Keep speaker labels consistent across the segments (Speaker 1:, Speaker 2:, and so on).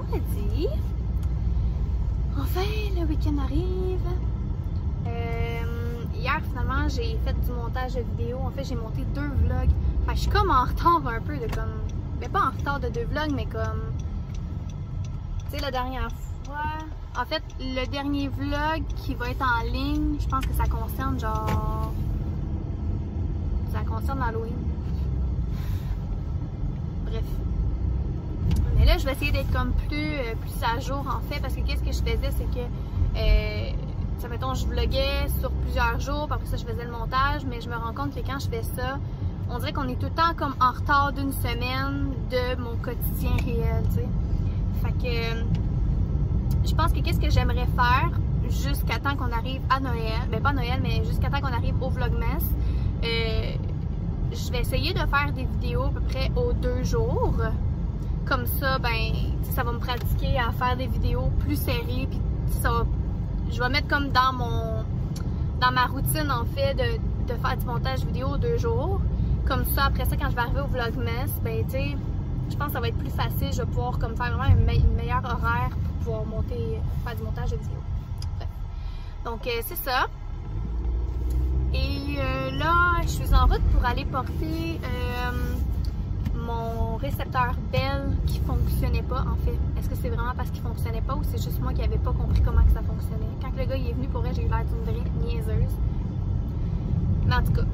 Speaker 1: vendredi. Enfin, le week-end arrive. Hier, finalement, j'ai fait du montage de vidéo. En fait, j'ai monté 2 vlogs. Enfin, je suis comme en retard un peu de comme... Mais pas en retard de 2 vlogs, mais comme... Tu sais, la dernière fois... En fait, le dernier vlog qui va être en ligne, je pense que ça concerne genre... Ça concerne Halloween. Bref. Mais là, je vais essayer d'être comme plus à jour en fait, parce que qu'est-ce que je faisais, c'est que... ça, mettons, je vloguais sur plusieurs jours, puis après ça, je faisais le montage, mais je me rends compte que quand je fais ça, on dirait qu'on est tout le temps comme en retard d'une semaine de mon quotidien réel, tu sais. Fait que je pense que qu'est-ce que j'aimerais faire jusqu'à temps qu'on arrive à Noël, ben pas Noël, mais jusqu'à temps qu'on arrive au Vlogmas, je vais essayer de faire des vidéos à peu près aux 2 jours. Comme ça, ben, ça va me pratiquer à faire des vidéos plus serrées, puis ça va... Je vais mettre comme dans ma routine en fait de faire du montage vidéo 2 jours. Comme ça, après ça, quand je vais arriver au Vlogmas, ben tu sais, je pense que ça va être plus facile. Je vais pouvoir comme faire vraiment une meilleure horaire pour pouvoir faire du montage de vidéo. Bref. Donc c'est ça. Et là, je suis en route pour aller porter mon récepteur Bell qui fonctionnait pas en fait. Est-ce que c'est vraiment parce qu'il fonctionnait pas ou c'est juste moi qui n'avais pas compris comment que ça fonctionnait? Quand le gars il est venu, pour vrai, j'ai eu l'air d'une vraie niaiseuse. Mais en tout cas,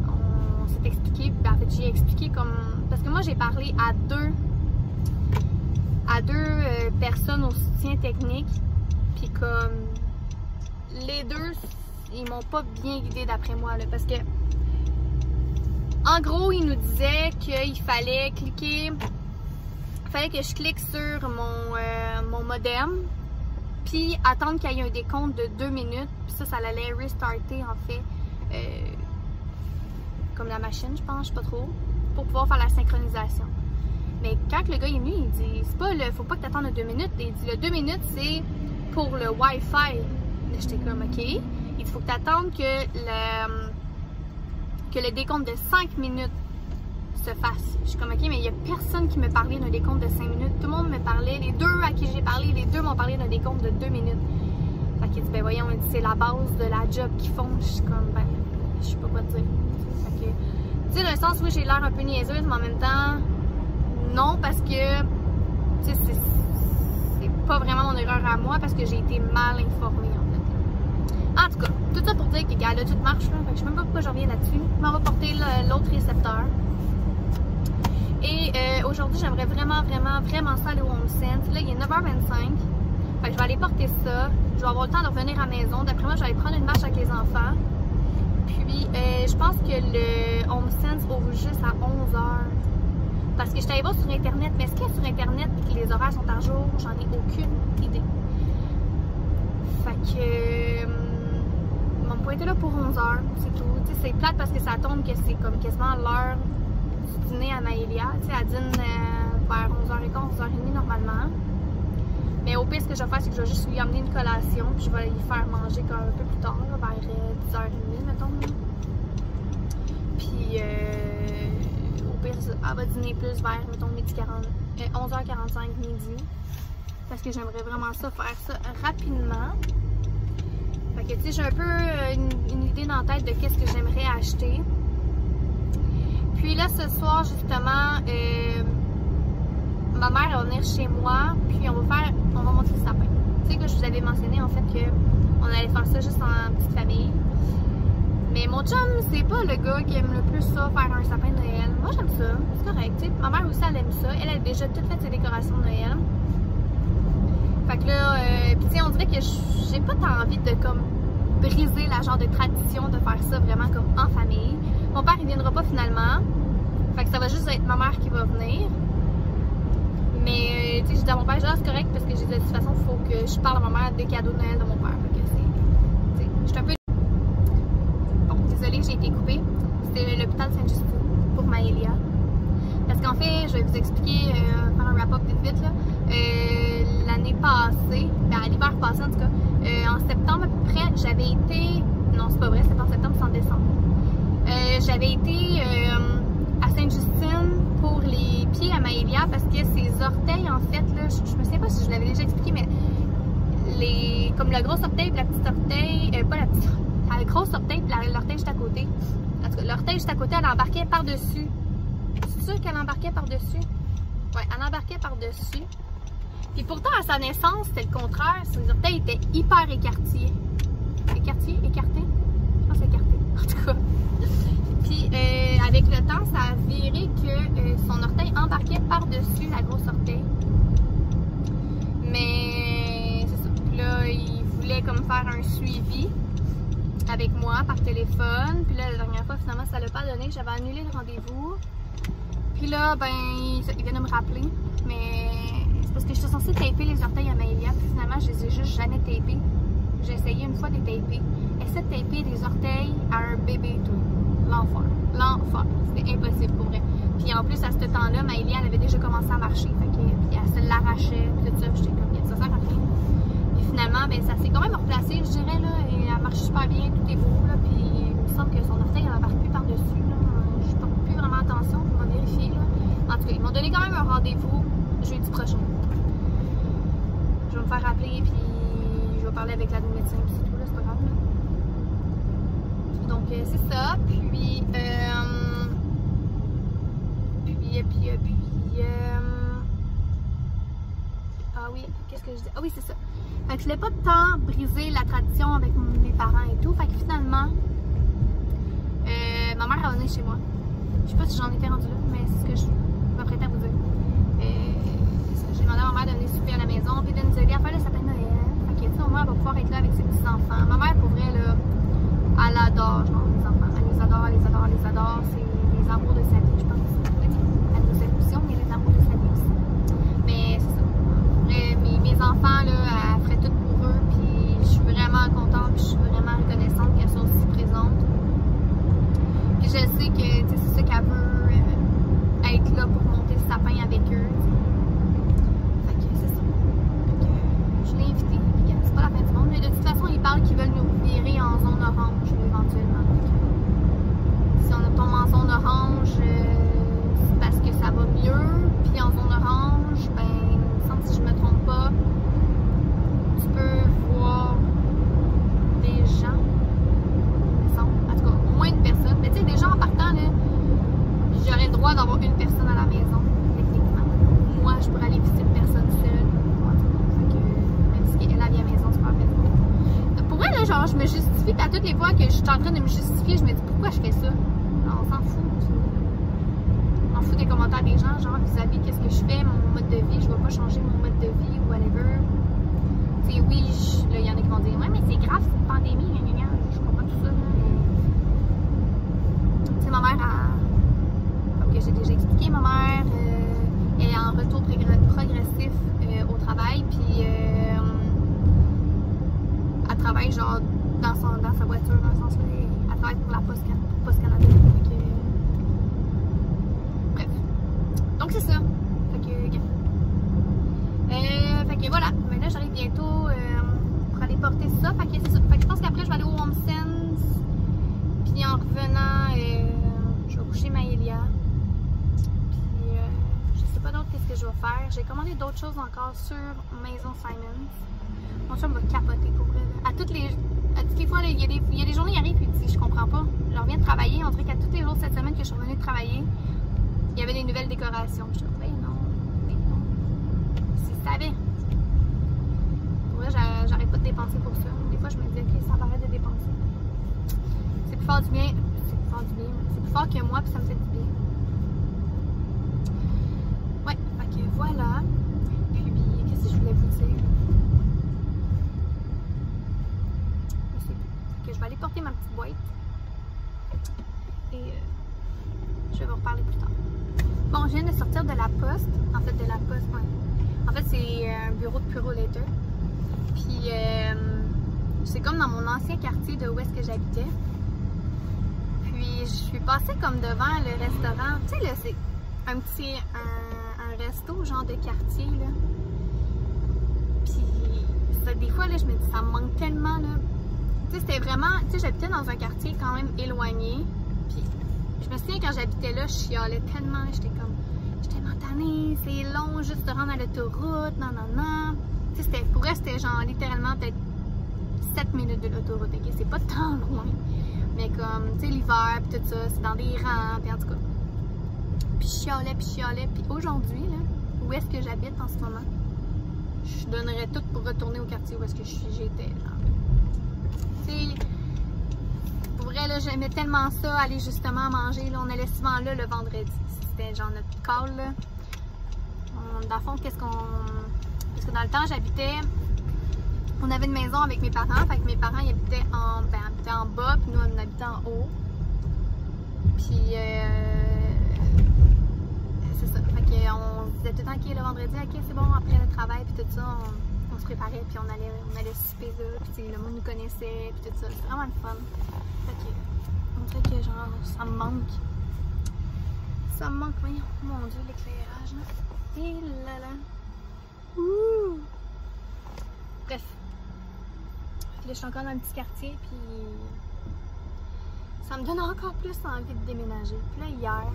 Speaker 1: on s'est expliqué, puis en fait j'ai expliqué comme... Parce que moi j'ai parlé à deux personnes au soutien technique, puis comme les deux, ils m'ont pas bien guidé d'après moi là, parce que en gros, il nous disait qu'il fallait cliquer, que je clique sur mon modem, puis attendre qu'il y ait un décompte de 2 minutes, puis ça allait restarter en fait, comme la machine, je pense, je sais pas trop, pour pouvoir faire la synchronisation. Mais quand le gars est venu, il dit, c'est pas faut pas que tu attendes 2 minutes, il dit le 2 minutes c'est pour le Wi-Fi. J'étais comme ok, il dit faut que tu attendes que le décompte de 5 minutes se fasse. Je suis comme ok, mais il n'y a personne qui me parlait d'un décompte de 5 minutes. Tout le monde me parlait, les deux à qui j'ai parlé, les deux m'ont parlé d'un décompte de 2 minutes. Fait qu'il dit, ben voyons, c'est la base de la job qu'ils font. Je suis comme, ben, je sais pas quoi te dire. Fait que, tu sais, dans le sens où j'ai l'air un peu niaiseuse, mais en même temps, non, parce que, tu sais, c'est pas vraiment mon erreur à moi, parce que j'ai été mal informée, en fait. En tout cas, tout ça pour dire que là, tout marche, là. Fait que je sais même pas pourquoi je reviens là-dessus. Je m'en vais porter l'autre récepteur. Et aujourd'hui, j'aimerais vraiment ça aller au HomeSense. Là, il est 9h25. Fait que je vais aller porter ça. Je vais avoir le temps de revenir à la maison. D'après moi, je vais aller prendre une marche avec les enfants. Puis, je pense que le HomeSense ouvre juste à 11h. Parce que je suis allée voir sur Internet. Mais est-ce qu'il y a sur Internet et que les horaires sont à jour? J'en ai aucune idée. Fait que... mon point était là pour 11h, c'est tout. Tu sais, c'est plate parce que ça tombe que c'est comme quasiment l'heure du dîner à Maëlia. Tu sais, elle dîne vers 11h15, 11h30 normalement. Mais au pire, ce que je vais faire, c'est que je vais juste lui amener une collation, puis je vais lui faire manger comme un peu plus tard, là, vers 10h30, mettons. Puis, au pire, elle va dîner plus vers, mettons, 11h45, midi. Parce que j'aimerais vraiment ça, faire ça rapidement. Fait que tu sais, j'ai un peu une idée dans la tête de qu'est-ce que j'aimerais acheter. Puis là, ce soir, justement, ma mère va venir chez moi, puis on va monter le sapin. Tu sais que je vous avais mentionné en fait qu'on allait faire ça juste en petite famille. Mais mon chum, c'est pas le gars qui aime le plus ça, faire un sapin de Noël. Moi, j'aime ça, c'est correct, tu sais. Ma mère aussi, elle aime ça. Elle a déjà toutes fait ses décorations de Noël. Fait que là, pis tu sais, on dirait que j'ai pas tant envie de comme briser la genre de tradition de faire ça vraiment comme en famille. Mon père, il viendra pas finalement. Fait que ça va juste être ma mère qui va venir. Mais, tu sais, j'ai dit à mon père, genre, c'est correct parce que j'ai dit de toute façon, il faut que je parle à ma mère des cadeaux de Noël de mon père. Fait que c'est, tu sais, j'étais un peu... Bon, désolée, j'ai été coupée. C'était l'hôpital Sainte-Justine pour Maëlia. Parce qu'en fait, je vais vous expliquer, faire un wrap-up vite là. L'année passée, ben à l'hiver passé en tout cas, en septembre à peu près, j'avais été, non c'est pas vrai, c'est pas en septembre, c'est en décembre. J'avais été à Sainte-Justine pour les pieds à Maëlia parce que ses orteils en fait, là, je me souviens pas si je l'avais déjà expliqué, mais comme le gros orteil et la petite orteil, pas la petite, la grosse orteil et l'orteil juste à côté. En tout cas, l'orteil juste à côté, elle embarquait par-dessus. C'est sûr qu'elle embarquait par-dessus? Ouais, elle embarquait par-dessus. Puis pourtant, à sa naissance, c'était le contraire. Ses orteils étaient hyper écartés. Écartés? Écartés? Je pense écartés. En tout cas. Puis avec le temps, ça a viré que son orteil embarquait par-dessus la grosse orteil. Mais c'est ça. Puis là, il voulait comme faire un suivi avec moi par téléphone. Puis là, la dernière fois, finalement, ça l'a pas donné. J'avais annulé le rendez-vous. Puis là, ben, il vient de me rappeler. Mais c'est parce que j'étais censée taper les orteils à Maëlia. Puis finalement, je les ai juste jamais tapés. J'ai essayé une fois de les taper. Essaie de taper des orteils à un bébé, tout. L'enfer. L'enfer. C'était impossible pour vrai. Puis en plus, à ce temps-là, Maëlia, elle avait déjà commencé à marcher. Puis elle se l'arrachait. Puis tout ça, j'étais comme, ça sert à rien. Puis finalement, ben, ça s'est quand même replacé, je dirais, là. Et elle marche super bien, tout est beau, là. Puis il me semble que son orteil, elle embarque plus par-dessus, là. Je porte plus vraiment attention, je vais vérifier, là. En tout cas, ils m'ont donné quand même un rendez-vous jeudi prochain. Je vais me faire rappeler, puis je vais parler avec la médecin, puis c'est tout, là, c'est pas grave, là. Donc, c'est ça. Puis, ah oui, qu'est-ce que je dis? Ah oui, c'est ça. Fait que je voulais pas tant briser la tradition avec mes parents et tout. Fait que finalement, ma mère a venu chez moi. Je sais pas si j'en étais rendue là, mais c'est ce que je m'apprêtais à vous dire. J'ai demandé à ma mère de venir souper à la maison, puis de nous aider à faire le sapin de Noël. Fait que, tu sais, au moins, elle va pouvoir être là avec ses petits-enfants. Ma mère, pour vrai, là, elle adore, genre, les enfants. Elle les adore, elle les adore, elle les adore. C'est les amours de sa vie, je pense. Elle nous aime aussi, mais les amours de sa vie aussi. Mais c'est ça. Mes enfants, là, elle ferait tout pour eux, puis je suis vraiment contente, puis je suis vraiment reconnaissante qu'elles soient aussi présentes. Puis je sais que c'est ça qu'elle veut, être là pour monter le sapin avec eux. Fait que c'est ça. Fait que je l'ai invité, puis c'est pas la fin du monde. Mais de toute façon, ils parlent qu'ils veulent nous virer en zone orange, éventuellement. Si on tombe en zone orange, c'est parce que ça va mieux. Puis en zone orange, ben, si je me trompe pas, tu peux voir des gens, en tout cas, au moins une personne. Mais tu sais, des gens en partant, là, j'aurais le droit d'avoir une personne à la maison, techniquement. Moi, je pourrais aller visiter une personne seule. Fait que, même si elle a la maison, c'est pas la peine. Pour vrai, là, genre, je me justifie, à toutes les fois que je suis en train de me justifier, je me dis pourquoi je fais ça. Alors, on s'en fout. On s'en fout des commentaires des gens, genre vis-à-vis qu'est-ce que je fais, mon mode de vie, je vais pas changer mon mode de vie ou whatever. Tu sais, oui, là, il y en a qui vont dire, ouais, mais c'est grave, c'est une pandémie, je comprends tout ça. Tu sais, ma mère, comme que j'ai déjà expliqué, ma mère, elle est en retour progressif au travail, puis elle travaille genre dans sa voiture, dans le sens où elle travaille pour la Poste Canada. Bref. Donc c'est ça. Fait que voilà. Mais là j'arrive bientôt pour aller porter ça. Fait que c'est ça. Fait que je pense qu'après je vais aller au Home Sense. Puis en revenant, je vais coucher Maëlia. Puis je sais pas d'autre qu'est-ce que je vais faire. J'ai commandé d'autres choses encore sur Maison Simons. Mon chum va capoter pour vrai. À toutes les fois, il y a des journées, il arrive et il dit je comprends pas. Je reviens de travailler. On dirait qu'à tous les jours cette semaine que je suis revenue de travailler, il y avait des nouvelles décorations. Je suis comme, ben non. Si tu savais. Pour vrai, j'arrête pas de dépenser pour ça. Des fois, je me dis, ok, ça m'arrête de dépenser. C'est plus fort du bien. C'est plus fort du bien. C'est plus fort que moi, puis ça me fait du bien. Ouais, fait que voilà. Puis, qu'est-ce que je voulais vous dire? Je vais aller porter ma petite boîte et je vais vous reparler plus tard. Bon, je viens de sortir de la poste. En fait, En fait, c'est un bureau de Purolator. Puis, c'est comme dans mon ancien quartier de où est-ce que j'habitais. Puis, je suis passée comme devant le restaurant. Tu sais, là, c'est un petit... un resto, genre de quartier, là. Puis, ça, des fois, là, je me dis, ça me manque tellement, là. Tu sais, c'était vraiment... Tu sais, j'habitais dans un quartier quand même éloigné. Puis, je me souviens, quand j'habitais là, je chialais tellement. J'étais comme... j'étais tannée, c'est long juste de rendre à l'autoroute, non. Tu sais, pour elle, c'était genre littéralement peut-être 7 minutes de l'autoroute, ok? C'est pas tant loin. Mais comme, tu sais, l'hiver, pis tout ça, c'est dans des rangs, pis en tout cas. Puis je chialais, puis aujourd'hui, là, où est-ce que j'habite en ce moment, je donnerais tout pour retourner au quartier où est-ce que j'étais, genre. Tu sais, pour vrai, là, j'aimais tellement ça, aller justement manger, là, on allait souvent là le vendredi. C'était genre notre call, là. Dans le fond, qu'est-ce qu'on... Parce que dans le temps, j'habitais... On avait une maison avec mes parents, fait que mes parents ils habitaient en bas, puis nous on habitait en haut. Puis c'est ça, fait qu'on se disait tout le temps ok le vendredi, ok c'est bon, après le travail puis tout ça, on se préparait puis on allait souper là, puis le monde nous connaissait puis tout ça, c'est vraiment le fun. Fait que on dirait que genre ça me manque. Ça me manque, voyons, mon dieu l'éclairage là. Et là là. Ouh! Bref. Là, je suis encore dans un petit quartier, puis ça me donne encore plus envie de déménager. Puis là, hier,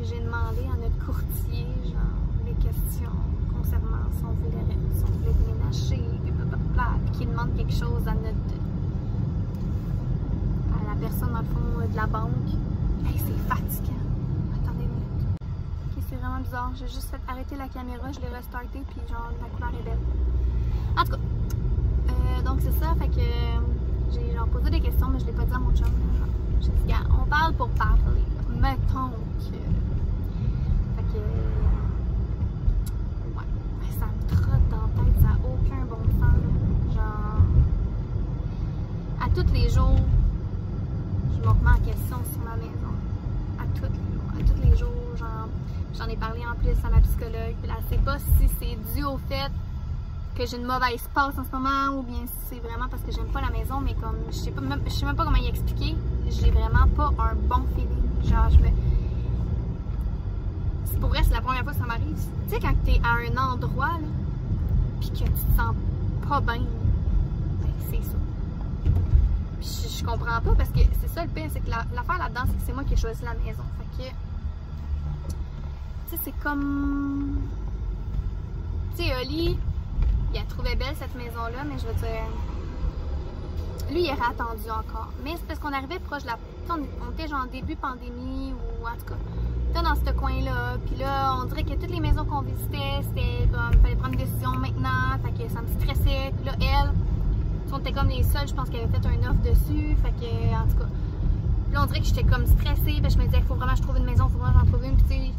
Speaker 1: j'ai demandé à notre courtier, genre, des questions concernant si on voulait déménager, puis qu'il demande quelque chose à la personne, dans le fond, de la banque. Hey, c'est fatigant. Attendez une minute. Ok, c'est vraiment bizarre. J'ai juste fait arrêter la caméra, je l'ai restarté, puis genre, la couleur est belle. En tout cas. Donc c'est ça, fait que j'ai genre posé des questions, mais je l'ai pas dit à mon chum. J'ai dit, on parle pour parler. Mettons que. Fait que. Ouais. Ça me trotte dans la tête, ça n'a aucun bon sens. Genre. À tous les jours, je me remets en question sur ma maison. À tous les jours, genre. J'en ai parlé en plus à ma psychologue. Puis là, je sais pas si c'est dû au fait que j'ai une mauvaise passe en ce moment ou bien si c'est vraiment parce que j'aime pas la maison, mais comme je sais même pas comment y expliquer, j'ai vraiment pas un bon feeling. Genre c'est pour vrai, c'est la première fois que ça m'arrive. Tu sais quand t'es à un endroit là, pis que tu te sens pas bien, ben c'est ça. Pis je comprends pas parce que c'est ça le pire, c'est que l'affaire là-dedans, c'est que c'est moi qui ai choisi la maison. Fait que tu sais c'est comme tu sais Oli, il a trouvé belle cette maison-là, mais je veux dire, lui, il aurait attendu encore. Mais c'est parce qu'on arrivait proche de la... On était genre début pandémie, ou en tout cas, était dans ce coin-là. Puis là, on dirait que toutes les maisons qu'on visitait, c'était comme, il fallait prendre une décision maintenant, fait que ça me stressait. Puis là, elle, on était comme les seuls, je pense qu'elle avait fait un offre dessus, fait que, en tout cas, là, on dirait que j'étais comme stressée, puis je me disais, il faut vraiment que je trouve une maison, il faut vraiment que j'en trouve une, puis tu sais,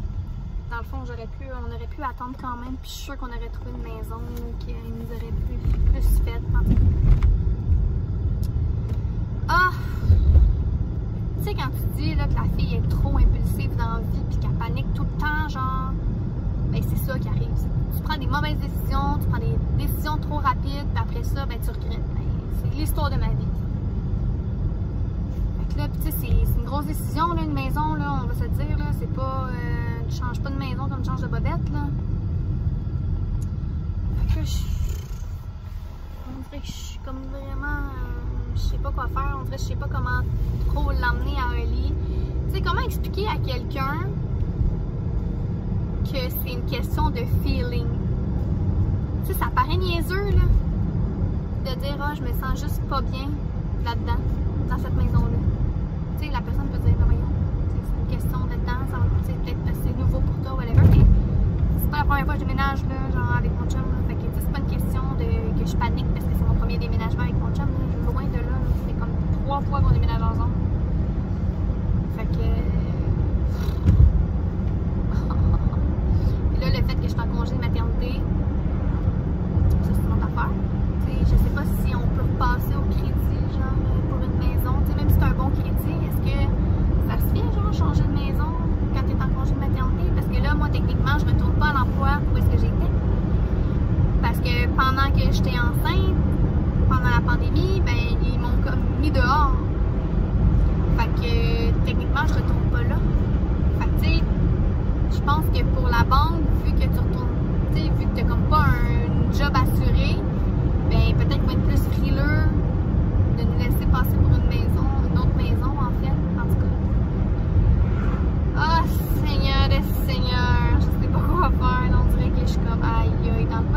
Speaker 1: dans le fond, on aurait pu attendre quand même, puis je suis sûre qu'on aurait trouvé une maison qui nous aurait plus faite. Ah! Tu sais, quand tu dis là, que la fille est trop impulsive dans la vie, puis qu'elle panique tout le temps, genre, ben c'est ça qui arrive. Tu prends des mauvaises décisions, tu prends des décisions trop rapides, puis après ça, ben tu regrettes. Ben, c'est l'histoire de ma vie. Fait que là, tu sais, c'est une grosse décision, là, une maison, là, on va se dire, là, c'est pas... tu changes pas de maison comme tu changes de bobette, là. Fait que on dirait que je suis comme vraiment... je sais pas quoi faire, on dirait que je sais pas comment trop l'emmener à un lit. Tu sais, comment expliquer à quelqu'un que c'est une question de feeling? Tu sais, ça paraît niaiseux, là, de dire, ah, je me sens juste pas bien là-dedans, dans cette maison-là. Tu sais, la personne peut dire, non, voyons, c'est une question de temps, ça va peut-être assez nouveau pour toi, whatever, mais c'est pas la première fois que je déménage, là, genre, avec mon chum, là. Fait que, c'est pas une question que je panique parce que c'est mon premier déménagement avec mon chum, là. Loin de là, c'est comme 3 fois qu'on déménage ensemble. Fait que... Puis là, le fait que je suis en congé de maternité, ça, c'est une autre affaire. Tu sais, je sais pas si on peut repasser au crédit, genre, pour une maison. Tu sais, même si c'est un bon crédit, est-ce que ça se fait, genre, changer de maison quand tu es en congé de maternité? Parce que là, moi, techniquement, je retourne pas à l'emploi où est-ce que j'étais. Parce que pendant que j'étais enceinte, pendant la pandémie, ben, ils m'ont comme mis dehors. Fait que, techniquement, je retourne pas là. Fait que, tu sais, je pense que pour la banque, vu que tu retournes, tu sais, vu que t'as comme pas un job assuré, ben, peut-être qu'ils vont être plus frileux de nous laisser passer pour une maison, une autre maison, en fait, en tout cas. Oh, Seigneur,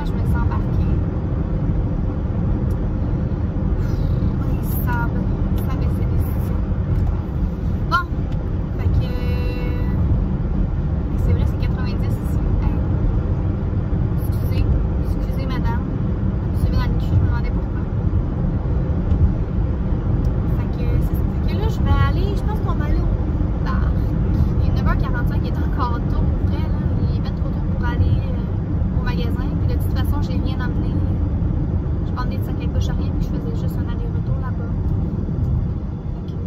Speaker 1: fois, je me sens embarquée. Oui, sable, c'est décision. Bon, fait que c'est vrai, c'est 90 ici. Excusez madame. Suivez dans le cul, je me demandais pourquoi. Fait que c'est ça. Fait que là, je vais aller, je pense qu'on va aller au parc. Il est 9h45, il est encore tôt pour vrai, là. Il est bien trop tôt pour aller au magasin. Puis de toute façon, j'ai rien emmené. Je prends des sacs à couche à rien, puis je faisais juste un aller-retour là-bas. Fait que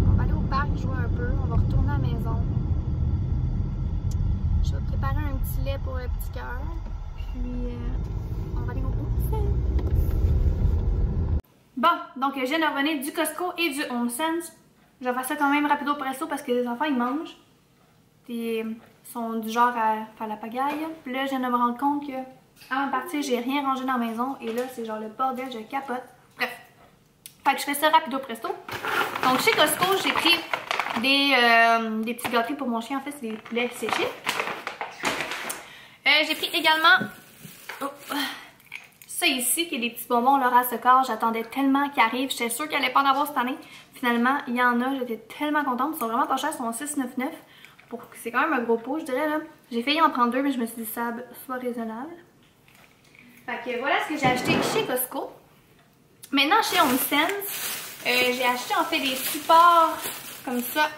Speaker 1: on va aller au parc, jouer un peu. On va retourner à la maison. Je vais préparer un petit lait pour le petit cœur. Puis on va aller au HomeSense. Bon, donc je viens de revenir du Costco et du HomeSense. Je vais faire ça quand même rapido presto parce que les enfants ils mangent. Puis ils sont du genre à faire la pagaille. Puis là, je viens de me rendre compte que avant de partir, j'ai rien rangé dans la maison. Et là, c'est genre le bordel, je capote. Bref. Fait que je fais ça rapido presto. Donc chez Costco, j'ai pris des petits gâteries pour mon chien. En fait, c'est des poulets séchés. J'ai pris également ça ici, qui est des petits bonbons Laura Secor. J'attendais tellement qu'ils arrivent. J'étais sûre qu'il allait pas en avoir cette année. Finalement, il y en a. J'étais tellement contente. Ils sont vraiment pas chers. Ils sont 6,99. C'est quand même un gros pot, je dirais. Là. J'ai failli en prendre deux, mais je me suis dit ça soit raisonnable. Fait que voilà ce que j'ai acheté chez Costco. Maintenant, chez HomeSense, j'ai acheté en fait des supports comme ça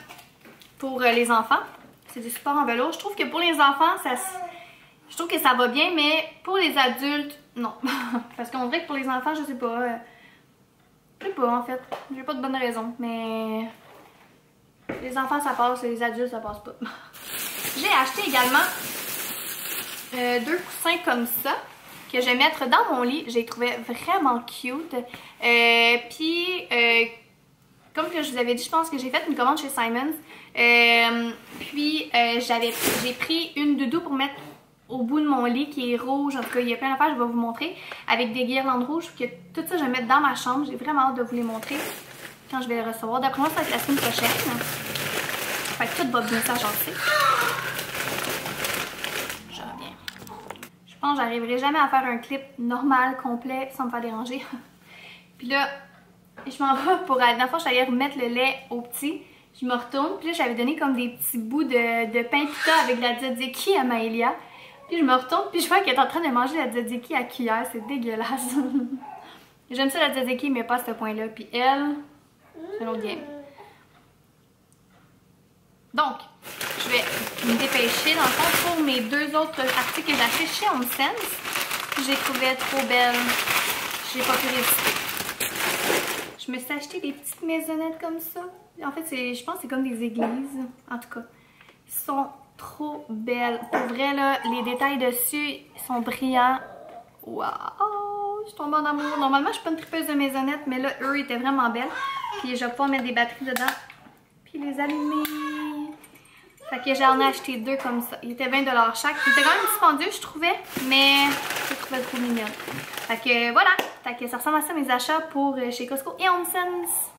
Speaker 1: pour les enfants. C'est des supports en velours. Je trouve que pour les enfants, je trouve que ça va bien, mais pour les adultes, non. Parce qu'on dirait que pour les enfants, je sais pas. Je sais pas en fait. J'ai pas de bonne raison. Mais les enfants ça passe et les adultes ça passe pas. J'ai acheté également deux coussins comme ça que je vais mettre dans mon lit. J'ai trouvé vraiment cute. Puis comme que je vous avais dit, je pense que j'ai fait une commande chez Simons. Puis j'ai pris une doudou pour mettre au bout de mon lit qui est rouge. En tout cas, il y a plein d'affaires, je vais vous montrer. Avec des guirlandes rouges. Que tout ça, je vais mettre dans ma chambre. J'ai vraiment hâte de vous les montrer quand je vais les recevoir. D'après moi, ça va être la semaine prochaine. Fait que tout va bien s'agencer. Je reviens. Je pense que j'arriverai jamais à faire un clip normal, complet, sans me faire déranger. Puis là, je m'en vais pour aller. Dans le fond, je suis allée remettre le lait au petit. Je me retourne. Puis là, j'avais donné comme des petits bouts de pain pita avec de la tzatziki à Maëlia. Puis je me retourne, puis je vois qu'elle est en train de manger la tzatziki à cuillère. C'est dégueulasse. J'aime ça la tzatziki, mais pas à ce point-là. Puis elle, c'est un autre game. Donc, je vais me dépêcher dans le fond pour mes deux autres articles que j'ai achetés chez HomeSense. Je les trouvais trop belles. Je n'ai pas pu résister. Je me suis acheté des petites maisonnettes comme ça. En fait, je pense que c'est comme des églises. En tout cas, ils sont trop belles. Pour vrai, là, les détails dessus sont brillants. Waouh! Je tombe en amour. Normalement, je suis pas une tripeuse de maisonnettes, mais là, eux, ils étaient vraiment belles. Puis je vais pouvoir mettre des batteries dedans. Puis les allumer. Fait que j'en ai acheté deux comme ça. Ils étaient 20$ chaque. Ils étaient quand même dispendieux, je trouvais. Mais je les trouvais trop mignonnes. Fait que voilà. Fait que ça ressemble à ça mes achats pour chez Costco et HomeSense.